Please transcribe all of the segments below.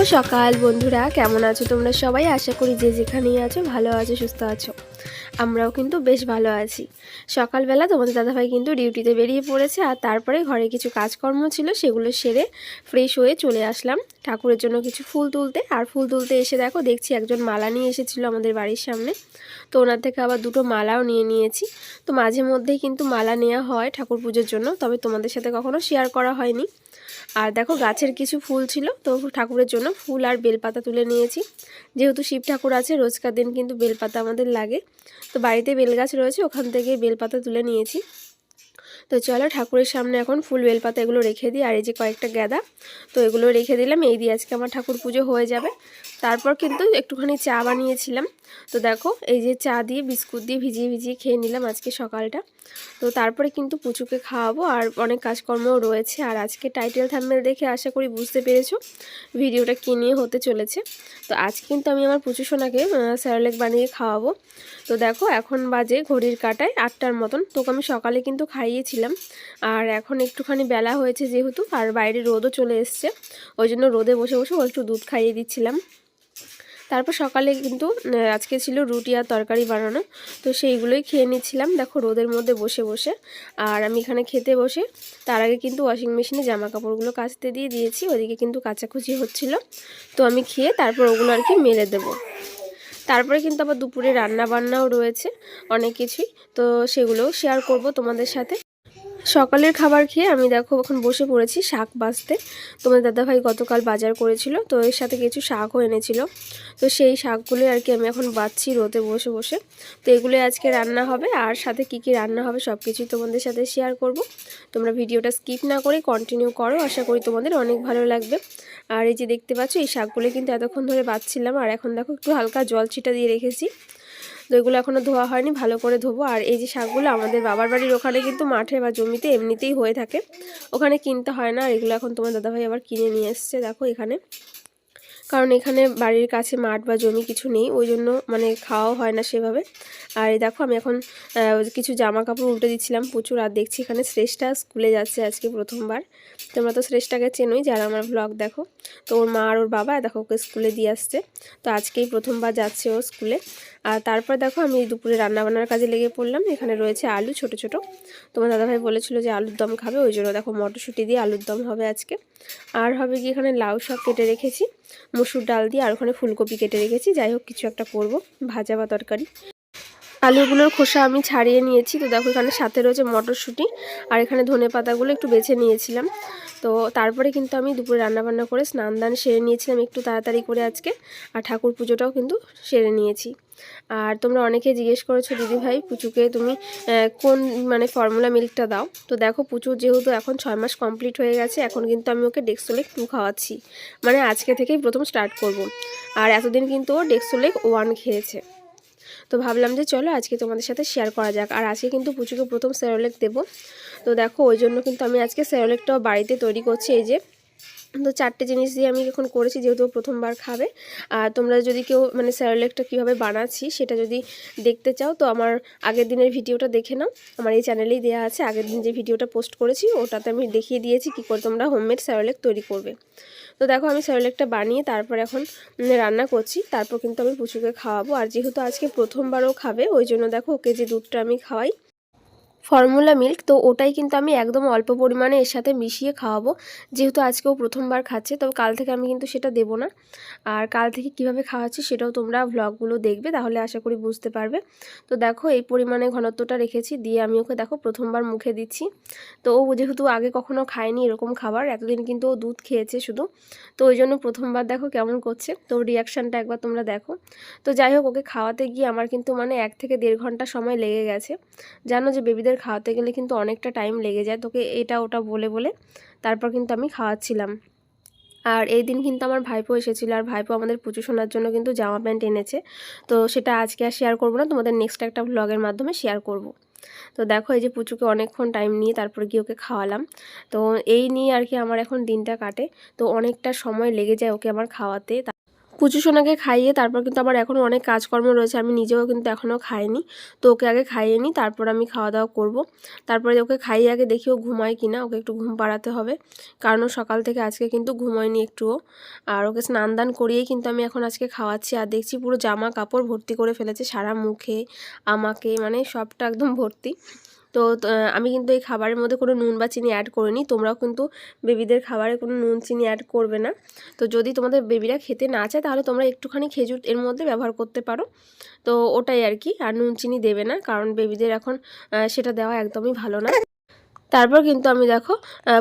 সকাল বন্ধুরা, কেমন আছো তোমরা সবাই? আশা করি যে যেখানেই আছো ভালো আছো, সুস্থ আছো। আমরাও কিন্তু বেশ ভালো আছি। সকালবেলা তোমাদের দাদাভাই কিন্তু ডিউটিতে বেরিয়ে পড়েছে, আর তারপরে ঘরে কিছু কাজকর্ম ছিল সেগুলো সেরে ফ্রেশ হয়ে চলে আসলাম ঠাকুরের জন্য কিছু ফুল তুলতে। আর ফুল তুলতে এসে দেখছি একজন মালা নিয়ে এসেছিলো আমাদের বাড়ির সামনে। তো ওনার থেকে আবার দুটো মালাও নিয়ে নিয়েছি। তো মাঝে মধ্যেই কিন্তু মালা নেওয়া হয় ঠাকুর পুজোর জন্য, তবে তোমাদের সাথে কখনো শেয়ার করা হয়নি। আর দেখো গাছের কিছু ফুল ছিল, তো ঠাকুরের জন্য ফুল আর বেলপাতা তুলে নিয়েছি। যেহেতু শিব ঠাকুর আছে, রোজকার দিন কিন্তু বেলপাতা আমাদের লাগে। তো বাড়িতে বেলগাছ রয়েছে, ওখান থেকে বেলপাতা তুলে নিয়েছি। তো চলো ঠাকুরের সামনে এখন ফুল বেলপাতা এগুলো রেখে দিই। আর এই যে কয়েকটা গাঁদা, তো এগুলো রেখে দিলাম। এই দিয়ে আজকে আমার ঠাকুর পুজো হয়ে যাবে। তারপর কিন্তু একটুখানি চা বানিয়েছিলাম। তো দেখো এই যে চা দিয়ে বিস্কুট দিয়ে ভিজিয়ে ভিজিয়ে খেয়ে নিলাম আজকে সকালটা। তো তারপরে কিন্তু পুচুকে খাওয়াবো, আর অনেক কাজকর্মও রয়েছে। আর আজকে টাইটেল থাম্বনেল দেখে আশা করি বুঝতে পেরেছো ভিডিওটা কী নিয়ে হতে চলেছে। তো আজ কিন্তু আমি আমার পুচু সোনাকে স্যারেলেক বানিয়ে খাওয়াবো। তো দেখো এখন বাজে ঘড়ির কাঁটায় 8টার মতন। তোকে আমি সকালে কিন্তু খাইয়েছিলাম, আর এখন একটুখানি বেলা হয়েছে যেহেতু, আর বাইরে রোদও চলে এসছে, ওই জন্য রোদে বসে বসে একটু দুধ খাইয়ে দিচ্ছিলাম। তারপর সকালে কিন্তু আজকে ছিল রুটি আর তরকারি বানানো, তো সেইগুলোই খেয়ে নিচ্ছিলাম দেখো রোদের মধ্যে বসে বসে। আর আমি এখানে খেতে বসে তার আগে কিন্তু ওয়াশিং মেশিনে জামা কাপড়গুলো কাচতে দিয়ে দিয়েছি, ওদিকে কিন্তু কাচাকুচি হচ্ছিল। তো আমি খেয়ে তারপর ওগুলো আর কি মেলে দেবো। তারপরে কিন্তু আবার দুপুরে রান্না বান্নাও রয়েছে অনেক কিছুই, তো সেগুলোও শেয়ার করব তোমাদের সাথে। সকালের খাবার খেয়ে আমি দেখো এখন বসে পড়েছি শাক বাছতে। তোমার দাদাভাই গতকাল বাজার করেছিল, তো এর সাথে কিছু শাকও এনেছিল। তো সেই শাকগুলো আর কি আমি এখন বাছছি রোদে বসে বসে। তো এগুলোই আজকে রান্না হবে, আর সাথে কি কি রান্না হবে সব কিছুই তোমাদের সাথে শেয়ার করব। তোমরা ভিডিওটা স্কিপ না করে কন্টিনিউ করো, আশা করি তোমাদের অনেক ভালো লাগবে। আর এই যে দেখতে পাচ্ছ এই শাকগুলো কিন্তু এতক্ষণ ধরে বাছছিলাম, আর এখন দেখো একটু হালকা জল ছিটা দিয়ে রেখেছি। তো এগুলো এখনও ধোয়া হয়নি, ভালো করে ধোবো। আর এই যে শাকগুলো আমাদের বাবার বাড়ির ওখানে কিন্তু মাঠে বা জমিতে এমনিতেই হয়ে থাকে, ওখানে কিনতে হয় না। আর এগুলো এখন তোমার দাদাভাই আবার কিনে নিয়ে এসছে দেখো এখানে, কারণ এখানে বাড়ির কাছে মাঠ বা জমি কিছু নেই, ওই জন্য মানে খাওয়াও হয় না সেভাবে। আর এই দেখো আমি এখন কিছু জামা কাপড় উল্টে দিচ্ছিলাম প্রচুর। আর দেখছি এখানে শ্রেষ্ঠা স্কুলে যাচ্ছে আজকে প্রথমবার। তোমরা তো শ্রেষ্ঠাকে চেনোই যারা আমার ব্লগ দেখো। তো ওর মা আর ওর বাবা দেখো ওকে স্কুলে দিয়ে আসছে, তো আজকেই প্রথমবার যাচ্ছে ও স্কুলে। আর তারপর দেখো আমি দুপুরে রান্নাবান্নার কাজে লেগে পড়লাম। এখানে রয়েছে আলু ছোট ছোট, তোমার দাদাভাই বলেছিল যে আলুর দম খাবে, ওই জন্য দেখো মটরশুঁটি দিয়ে আলুর দম হবে আজকে। আর হবে কি এখানে লাউ শাক কেটে রেখেছি, মসুর ডাল দিয়ে, আর ওখানে ফুলকপি কেটে রেখেছি। যাই হোক কিছু একটা করব, ভাজা বা তরকারি। আলুগুলোর খোসা আমি ছাড়িয়ে নিয়েছি। তো দেখো এখানে সাথে রয়েছে মটরশুঁটি, আর এখানে ধনে পাতাগুলো একটু বেছে নিয়েছিলাম। তো তারপরে কিন্তু আমি দুপুরে রান্নাবান্না করে স্নান দান সেরে নিয়েছিলাম একটু তাড়াতাড়ি করে আজকে। আর ঠাকুর পুজোটাও কিন্তু সেরে নিয়েছি। আর তোমরা অনেকে জিজ্ঞেস করেছো দিদিভাই পুচুকে তুমি কোন মানে ফর্মুলা মিল্কটা দাও। তো দেখো পুচু যেহেতু এখন 6 মাস কমপ্লিট হয়ে গেছে, এখন কিন্তু আমি ওকে ডেক্সোলেক 2 খাওয়াচ্ছি, মানে আজকে থেকেই প্রথম স্টার্ট করব। আর এতদিন কিন্তু ও ডেক্সোলেক 1 খেয়েছে। তো ভাবলাম যে চলো আজকে তোমাদের সাথে শেয়ার করা যাক। আর আজকে কিন্তু পুচুকে প্রথম সেরোলেক দেবো। তো দেখো ওই জন্য কিন্তু আমি আজকে সেরোলেকটাও বাড়িতে তৈরি করছি। এই যে তো 4টে জিনিস দিয়ে আমি এখন করেছি, যেহেতু প্রথমবার খাবে। আর তোমরা যদি কেউ মানে সেরোলেকটা কীভাবে বানাচ্ছি সেটা যদি দেখতে চাও, তো আমার আগের দিনের ভিডিওটা দেখে নাও, আমার এই চ্যানেলেই দেওয়া আছে। আগের দিন যে ভিডিওটা পোস্ট করেছি ওটাতে আমি দেখিয়ে দিয়েছি কী করে তোমরা হোমমেড সেরোলেক তৈরি করবে। তো দেখো আমি সেরোলেকটা বানিয়ে তারপর এখন রান্না করছি, তারপর কিন্তু আমি পুচুকে খাওয়াবো। আর যেহেতু আজকে প্রথমবারও খাবে, ওই জন্য দেখো ওকে যে দুধটা আমি খাওয়াই ফর্মুলা মিল্ক, তো ওটাই কিন্তু আমি একদম অল্প পরিমাণে এর সাথে মিশিয়ে খাওয়াবো। যেহেতু আজকেও প্রথমবার খাচ্ছে, তবে কাল থেকে আমি কিন্তু সেটা দেবো না। আর কাল থেকে কিভাবে খাওয়াচ্ছি সেটাও তোমরা ভ্লগগুলো দেখবে, তাহলে আশা করি বুঝতে পারবে। তো দেখো এই পরিমাণে ঘনত্বটা রেখেছি, দিয়ে আমি ওকে দেখো প্রথমবার মুখে দিচ্ছি। তো ও যেহেতু আগে কখনো খায়নি এরকম খাবার, এতদিন কিন্তু ও দুধ খেয়েছে শুধু, তো ওই জন্য প্রথমবার দেখো কেমন করছে। তো রিয়াকশানটা একবার তোমরা দেখো। তো যাই হোক ওকে খাওয়াতে গিয়ে আমার কিন্তু মানে 1 থেকে 1.5 ঘন্টা সময় লেগে গেছে। জানো যে বেবিদের খাওয়াতে গেলে কিন্তু অনেকটা টাইম লেগে যায়, তোকে এটা ওটা বলে বলে তারপর কিন্তু আমি খাওয়াচ্ছিলাম। আর এই দিন কিন্তু আমার ভাইপো এসেছিলো, আর ভাইপো আমাদের পুজো শোনার জন্য কিন্তু জামা প্যান্ট এনেছে। তো সেটা আজকে আর শেয়ার করবো না, তোমাদের নেক্সট একটা ভ্লগের মাধ্যমে শেয়ার করব। তো দেখো এই যে পুচুকে অনেকক্ষণ টাইম নিয়ে তারপরে গিয়ে ওকে খাওয়ালাম। তো এই নিয়ে আর কি আমার এখন দিনটা কাটে, তো অনেকটা সময় লেগে যায় ওকে আমার খাওয়াতে। পুচু সোনাকে খাইয়ে তারপর কিন্তু আমার এখনও অনেক কাজকর্ম রয়েছে, আমি নিজেও কিন্তু এখনও খাইনি। তো ওকে আগে খাইয়ে নিই, তারপর আমি খাওয়া দাওয়া করব। তারপরে ওকে খাইয়ে আগে দেখি ও ঘুমায় কি না, ওকে একটু ঘুম পাড়াতে হবে, কারণ ও সকাল থেকে আজকে কিন্তু ঘুমোয়নি একটুও। আর ওকে স্নান দান করিয়েই কিন্তু আমি এখন আজকে খাওয়াচ্ছি। আর দেখছি পুরো জামা কাপড় ভর্তি করে ফেলেছে, সারা মুখে আমাকে, মানে সবটা একদম ভর্তি। তো আমি কিন্তু এই খাবারের মধ্যে কোনো নুন বা চিনি অ্যাড করিনি। তোমরাও কিন্তু বেবিদের খাবারে কোনো নুন চিনি অ্যাড করবে না। তো যদি তোমাদের বেবিরা খেতে না চায় তাহলে তোমরা একটুখানি খেজুর এর মধ্যে ব্যবহার করতে পারো। তো ওটাই আর কি, আর নুন চিনি দেবে না, কারণ বেবিদের এখন সেটা দেওয়া একদমই ভালো না। তারপর কিন্তু আমি দেখো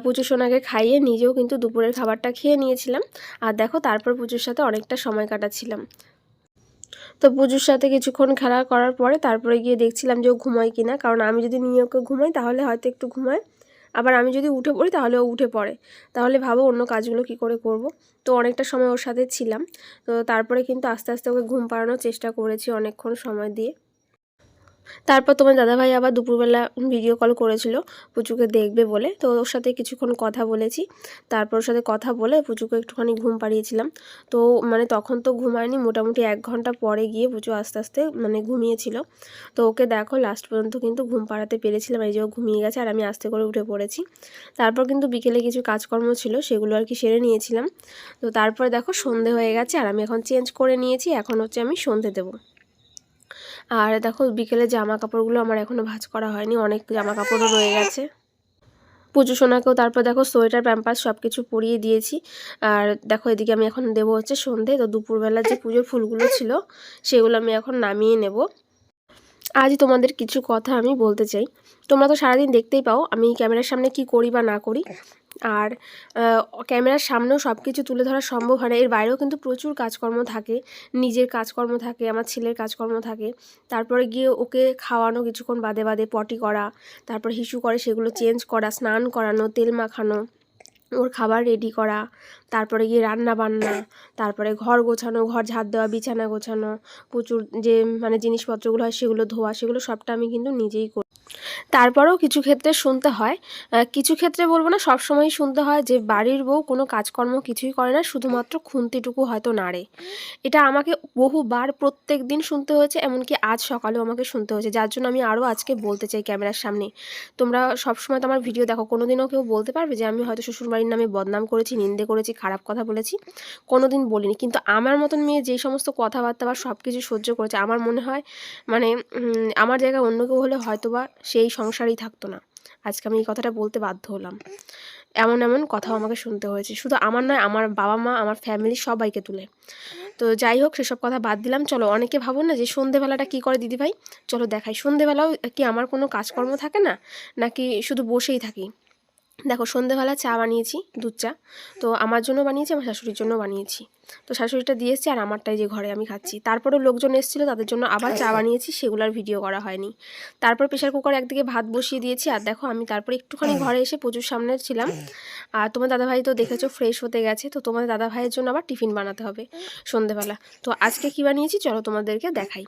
পুচু সোনাকে খাইয়ে নিজেও কিন্তু দুপুরের খাবারটা খেয়ে নিয়েছিলাম। আর দেখো তারপর পুচুর সাথে অনেকটা সময় কাটাচ্ছিলাম। তো পুজোর সাথে কিছুক্ষণ খেলা করার পরে তারপরে গিয়ে দেখছিলাম যে ও ঘুমায় কিনা, কারণ আমি যদি নিয়ে ওকে ঘুমাই তাহলে হয়তো একটু ঘুমায়, আবার আমি যদি উঠে পড়ি তাহলে ও উঠে পড়ে, তাহলে ভাবো অন্য কাজগুলো কি করে করব। তো অনেকটা সময় ওর সাথে ছিলাম। তো তারপরে কিন্তু আস্তে আস্তে ওকে ঘুম পাড়ানোর চেষ্টা করেছি অনেকক্ষণ সময় দিয়ে। তারপর তোমার দাদাভাই আবার দুপুরবেলা ভিডিও কল করেছিল পুচুকে দেখবে বলে, তো ওর সাথে কিছুক্ষণ কথা বলেছি। তারপর ওর সাথে কথা বলে পুচুকে একটুখানি ঘুম পাড়িয়েছিলাম। তো মানে তখন তো ঘুমায়নি, মোটামুটি 1 ঘন্টা পরে গিয়ে পুচু আস্তে আস্তে মানে ঘুমিয়েছিল। তো ওকে দেখো লাস্ট পর্যন্ত কিন্তু ঘুম পাড়াতে পেরেছিলাম, এই যে ও ঘুমিয়ে গেছে আর আমি আস্তে করে উঠে পড়েছি। তারপর কিন্তু বিকেলে কিছু কাজকর্ম ছিল সেগুলো আর কি সেরে নিয়েছিলাম। তো তারপরে দেখো সন্ধে হয়ে গেছে আর আমি এখন চেঞ্জ করে নিয়েছি, এখন হচ্ছে আমি সন্ধে দেবো। আর দেখো বিকেলে জামা কাপড়গুলো আমার এখনও ভাঁজ করা হয়নি, অনেক জামা কাপড়ও রয়ে গেছে। পুজো সোনাকেও তারপর দেখো সোয়েটার প্যাম্পাস সব কিছু পরিয়ে দিয়েছি। আর দেখো এদিকে আমি এখন দেবো হচ্ছে সন্ধে। তো দুপুরবেলা যে পুজোর ফুলগুলো ছিল সেগুলো আমি এখন নামিয়ে নেব। আজ তোমাদের কিছু কথা আমি বলতে চাই। তোমরা তো সারাদিন দেখতেই পাও আমি ক্যামেরার সামনে কি করি বা না করি, আর ক্যামেরার সামনেও সব কিছু তুলে ধরা সম্ভব হয় না, এর বাইরেও কিন্তু প্রচুর কাজকর্ম থাকে, নিজের কাজকর্ম থাকে, আমার ছেলের কাজকর্ম থাকে। তারপরে গিয়ে ওকে খাওয়ানো, কিছুক্ষণ বাদে বাদে পটি করা, তারপর হিসু করে সেগুলো চেঞ্জ করা, স্নান করানো, তেল মাখানো, ওর খাবার রেডি করা, তারপরে গিয়ে রান্না বান্না, তারপরে ঘর গোছানো, ঘর ঝাড় দেওয়া, বিছানা গোছানো, প্রচুর যে মানে জিনিসপত্রগুলো হয় সেগুলো ধোয়া, সেগুলো সবটা আমি কিন্তু নিজেই করি। তারপরেও কিছু ক্ষেত্রে শুনতে হয়, কিছু ক্ষেত্রে বলবো না, সবসময়ই শুনতে হয় যে বাড়ির বউ কোনো কাজকর্ম কিছুই করে না, শুধুমাত্র খুন্তিটুকু হয়তো নাড়ে। এটা আমাকে বহুবার প্রত্যেক দিন শুনতে হয়েছে, এমনকি আজ সকালেও আমাকে শুনতে হয়েছে, যার জন্য আমি আরও আজকে বলতে চাই ক্যামেরার সামনে। তোমরা সবসময় তো আমার ভিডিও দেখো, কোনো দিনও কেউ বলতে পারবে যে আমি হয়তো শ্বশুরবাড়ির নামে বদনাম করেছি, নিন্দে করেছি, খারাপ কথা বলেছি? কোনো দিন বলিনি। কিন্তু আমার মতন মেয়ে যেই সমস্ত কথাবার্তা বা সব কিছু সহ্য করেছে, আমার মনে হয় মানে আমার জায়গায় অন্য কেউ হলে হয়তোবা সেই সংসারেই থাকতো না। আজকে আমি এই কথাটা বলতে বাধ্য হলাম। এমন এমন কথাও আমাকে শুনতে হয়েছে, শুধু আমার নয়, আমার বাবা মা, আমার ফ্যামিলির সবাইকে তুলে। তো যাই হোক, সেসব কথা বাদ দিলাম। চলো, অনেকে ভাবো না যে সন্ধেবেলাটা কী করে দিদিভাই, চলো দেখাই। সন্ধেবেলাও কি আমার কোনো কাজকর্ম থাকে না, নাকি শুধু বসেই থাকি? দেখো সন্ধেবেলা চা বানিয়েছি, দুধ চা। তো আমার জন্য বানিয়েছি, আমার শাশুড়ির জন্য বানিয়েছি। তো শাশুড়িটা দিয়ে এসেছি আর আমারটাই যে ঘরে আমি খাচ্ছি। তারপরেও লোকজন এসেছিলো, তাদের জন্য আবার চা বানিয়েছি, সেগুলোর ভিডিও করা হয়নি। তারপর প্রেশার কুকারে একদিকে ভাত বসিয়ে দিয়েছি। আর দেখো আমি তারপরে একটুখানি ঘরে এসে প্রচুর সামনে ছিলাম। আর তোমার দাদাভাই তো দেখেছো ফ্রেশ হতে গেছে, তো তোমাদের দাদাভাইয়ের জন্য আবার টিফিন বানাতে হবে সন্ধেবেলা। তো আজকে কী বানিয়েছি চলো তোমাদেরকে দেখাই।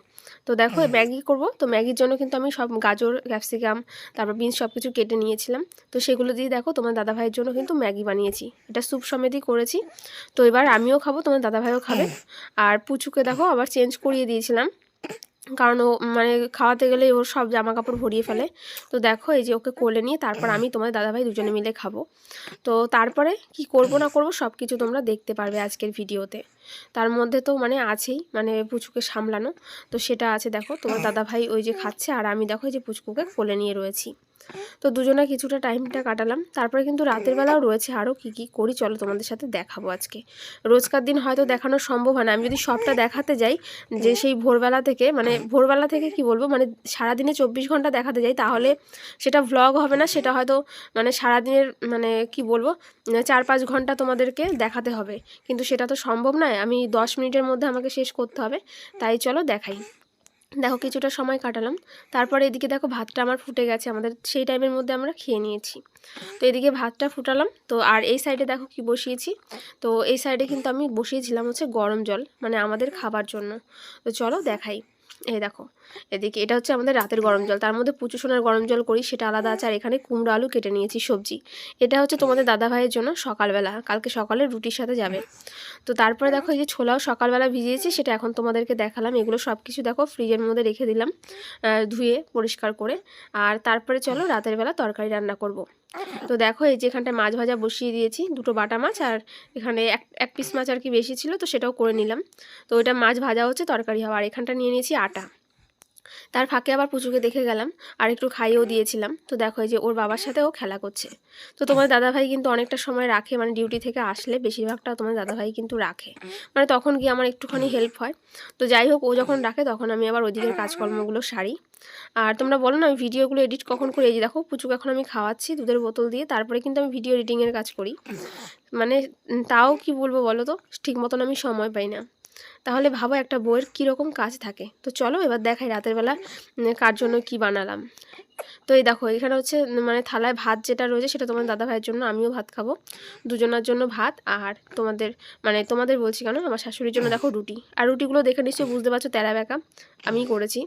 তো দেখো ম্যাগি করব, তো ম্যাগির জন্য কিন্তু আমি সব গাজর, ক্যাপসিকাম, তারপর বিনস সব কিছু কেটে নিয়েছিলাম। তো সেগুলো দিয়ে দেখো তোমার দাদাভাইয়ের জন্য কিন্তু ম্যাগি বানিয়েছি, এটা স্যুপ সমেতই করেছি। তো এবার আমিও খাবো, তোমার দাদাভাইও খাবে। আর পুচুকে দেখো আবার চেঞ্জ করিয়ে দিয়েছিলাম, কারণ ও মানে খাওয়াতে গেলে ওর সব জামা কাপড় ভরিয়ে ফেলে। তো দেখো এই যে ওকে কোলে নিয়ে তারপর আমি তোমার দাদাভাই দুজনে মিলে খাবো। তো তারপরে কি করব না করব সব কিছু তোমরা দেখতে পারবে আজকের ভিডিওতে। তার মধ্যে তো মানে আছেই মানে পুচুকে সামলানো, তো সেটা আছে। দেখো তোমার দাদাভাই ওই যে খাচ্ছে আর আমি দেখো এই যে পুচকুকে কোলে নিয়ে রয়েছি। তো দুজনে কিছুটা টাইমটা কাটালাম। তারপরে কিন্তু রাতের বেলাও রয়েছে আরও কী কী করি, চলো তোমাদের সাথে দেখাবো আজকে। রোজকার দিন হয়তো দেখানো সম্ভব হয় না, আমি যদি সবটা দেখাতে যাই যে সেই ভোরবেলা থেকে, মানে ভোরবেলা থেকে কি বলবো, মানে সারাদিনে 24 ঘন্টা দেখাতে যাই তাহলে সেটা ভ্লগ হবে না, সেটা হয়তো মানে সারাদিনের মানে কি বলবো 4-5 ঘন্টা তোমাদেরকে দেখাতে হবে, কিন্তু সেটা তো সম্ভব নয়, আমি 10 মিনিটের মধ্যে আমাকে শেষ করতে হবে। তাই চলো দেখাই। দেখো কিছুটা সময় কাটালাম, তারপরে এদিকে দেখো ভাতটা আমার ফুটে গেছে, আমাদের সেই টাইমের মধ্যে আমরা খেয়ে নিয়েছি। তো এদিকে ভাতটা ফুটালাম, তো আর এই সাইডে দেখো কি বসিয়েছি। তো এই সাইডে কিন্তু আমি বসিয়েছিলাম হচ্ছে গরম জল, মানে আমাদের খাবার জন্য। তো চলো দেখাই। এই দেখো এদিকে এটা হচ্ছে আমাদের রাতের গরম জল, তার মধ্যে পুচু সোনার গরম জল করি সেটা আলাদা আছে। আর এখানে কুমড়ো আলু কেটে নিয়েছি সবজি। এটা হচ্ছে তোমাদের দাদা ভাইয়ের জন্য সকালবেলা, কালকে সকালে রুটির সাথে যাবে। তো তারপরে দেখো এই যে ছোলাও সকালবেলা ভিজিয়েছি, সেটা এখন তোমাদেরকে দেখালাম। এগুলো সব কিছু দেখো ফ্রিজের মধ্যে রেখে দিলাম ধুয়ে পরিষ্কার করে। আর তারপরে চলো রাতের বেলা তরকারি রান্না করব। তো দেখো এই যে এখানটায় মাছ ভাজা বসিয়ে দিয়েছি, দুটো বাটা মাছ, আর এখানে এক পিস মাছ আর কি বেশি ছিল, তো সেটাও করে নিলাম। তো ওইটা মাছ ভাজা হচ্ছে, তরকারি হওয়া। আর এখানটা নিয়ে নিয়েছি আটা। তার ফাঁকে আবার পুচুকে দেখে গেলাম আর একটু খাইয়েও দিয়েছিলাম। তো দেখো এই যে ওর বাবার সাথে ও খেলা করছে। তো তোমার দাদাভাই কিন্তু অনেকটা সময় রাখে, মানে ডিউটি থেকে আসলে বেশিরভাগটা তোমার দাদাভাই কিন্তু রাখে, মানে তখন গিয়ে আমার একটুখানি হেল্প হয়। তো যাই হোক, ও যখন রাখে তখন আমি আবার ওইদিকের কাজকর্মগুলো সারি। আর তোমরা বলো না আমি ভিডিওগুলো এডিট কখন করি। এই যে দেখো পুচুকে এখন আমি খাওয়াচ্ছি দুধের বোতল দিয়ে, তারপরে কিন্তু আমি ভিডিও এডিটিংয়ের কাজ করি। মানে তাও কি বলবো বলো তো, ঠিক মতন আমি সময় পাই না। তাহলে ভাবো একটা বউয়ের কীরকম কাজ থাকে। তো চলো এবার দেখাই রাতের বেলা কার জন্য কি বানালাম। তো এই দেখো এখানে হচ্ছে মানে থালায় ভাত যেটা রয়েছে সেটা তোমার দাদা ভাইয়ের জন্য, আমিও ভাত খাবো, দুজনের জন্য ভাত। আর তোমাদের বলছি কেন, আমার শাশুড়ির জন্য দেখো রুটি। আর রুটিগুলো দেখে নিশ্চয়ই বুঝতে পারছো তেরা বেঁকা আমিই করেছি।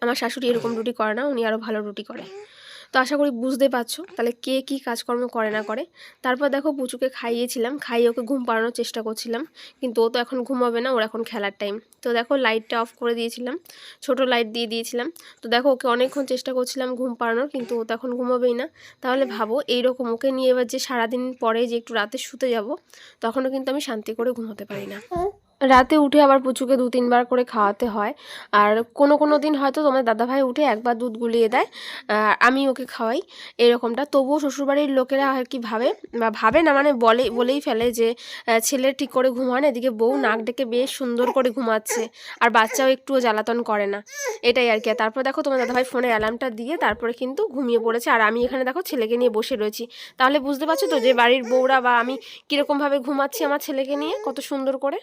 আমার শাশুড়ি এরকম রুটি করে না, উনি আরও ভালো রুটি করে। তো আশা করি বুঝতে পারছো তাহলে কে কী কাজকর্ম করে না করে। তারপর দেখো পুচুকে খাইয়েছিলাম, খাইয়ে ওকে ঘুম পাড়ানোর চেষ্টা করছিলাম, কিন্তু ও তো এখন ঘুমাবে না, ওর এখন খেলার টাইম। তো দেখো লাইটটা অফ করে দিয়েছিলাম, ছোট লাইট দিয়ে দিয়েছিলাম। তো দেখো ওকে অনেকক্ষণ চেষ্টা করছিলাম ঘুম পাড়ানোর, কিন্তু ও তো এখন ঘুমাবেই না। তাহলে ভাবো এইরকম ওকে নিয়ে এবার যে সারাদিন পরে যে একটু রাতে শুতে যাব, তখনও কিন্তু আমি শান্তি করে ঘুমোতে পারি না। রাতে উঠে আবার পুচুকে 2-3 বার করে খাওয়াতে হয়। আর কোনো দিন হয়তো তোমার দাদাভাই উঠে একবার দুধ গুলিয়ে দেয়, আমি ওকে খাওয়াই, এরকমটা। তবুও শ্বশুরবাড়ির লোকেরা আর কি ভাবে না, মানে বলেই ফেলে যে ছেলে ঠিক করে ঘুম হয় না, এদিকে বউ নাক ডেকে বেশ সুন্দর করে ঘুমাচ্ছে, আর বাচ্চাও একটুও জ্বালাতন করে না, এটাই আর কি। আর তারপর দেখো তোমার দাদাভাই ফোনে অ্যালার্মটা দিয়ে তারপরে কিন্তু ঘুমিয়ে পড়েছে, আর আমি এখানে দেখো ছেলেকে নিয়ে বসে রয়েছি। তাহলে বুঝতে পারছো তো যে বাড়ির বউরা বা আমি কীরকমভাবে ঘুমাচ্ছি আমার ছেলেকে নিয়ে, কত সুন্দর করে।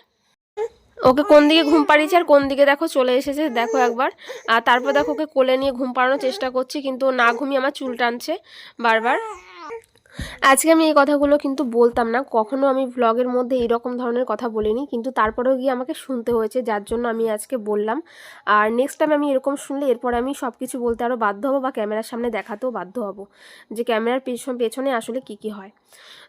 ওকে কোন দিকে ঘুম পাড়িয়েছি আর কোন দিকে দেখো চলে এসেছে দেখো একবার। আর তারপর দেখো ওকে কোলে নিয়ে ঘুম পাড়ানোর চেষ্টা করছি, কিন্তু না ঘুমিয়ে আমার চুল টানছে বারবার। আজকে আমি এই কথাগুলো কিন্তু বলতাম না, কখনো আমি ভ্লগের মধ্যে এইরকম ধরনের কথা বলিনি, কিন্তু তারপরেও গিয়ে আমাকে শুনতে হয়েছে, যার জন্য আমি আজকে বললাম। আর নেক্সট টাইম আমি এরকম শুনলে এরপর আমি সব কিছু বলতে আরও বাধ্য হব, বা ক্যামেরার সামনে দেখাতেও বাধ্য হব যে ক্যামেরার পেছনে আসলে কি হয়।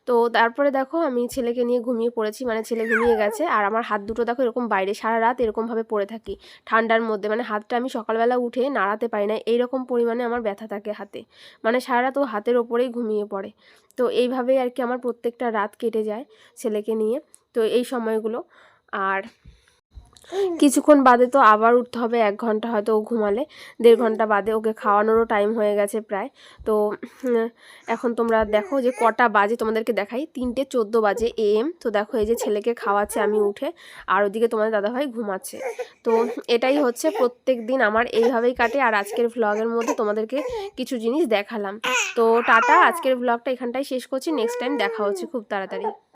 তো তারপরে দেখো আমি ছেলেকে নিয়ে ঘুমিয়ে পড়েছি, মানে ছেলে ঘুমিয়ে গেছে। আর আমার হাত দুটো দেখো এরকম বাইরে সারা রাত এরকমভাবে পড়ে থাকি ঠান্ডার মধ্যে, মানে হাতটা আমি সকালবেলা উঠে নাড়াতে পারি না, এইরকম পরিমাণে আমার ব্যথা থাকে হাতে, মানে সারা রাত ও হাতের ওপরেই ঘুমিয়ে পড়ে। তো এইভাবেই আর কি আমার প্রত্যেকটা রাত কেটে যায় ছেলেকে নিয়ে, তো এই সময়গুলো। আর কিছুক্ষণ বাদে তো আবার উঠতে হবে, 1 ঘন্টা হয়তো ও ঘুমালে, 1.5 ঘন্টা বাদে ওকে খাওয়ানোরও টাইম হয়ে গেছে প্রায়। তো এখন তোমরা দেখো যে কটা বাজে, তোমাদেরকে দেখাই 3:14 বাজে AM। তো দেখো এই যে ছেলেকে খাওয়াচ্ছে আমি উঠে, আর ওদিকে তোমাদের দাদাভাই ঘুমাচ্ছে। তো এটাই হচ্ছে প্রত্যেক দিন আমার এইভাবেই কাটে। আর আজকের ভ্লগের মধ্যে তোমাদেরকে কিছু জিনিস দেখালাম। তো টাটা, আজকের ভ্লগটা এখানটাই শেষ করছি, নেক্সট টাইম দেখা হচ্ছে খুব তাড়াতাড়ি।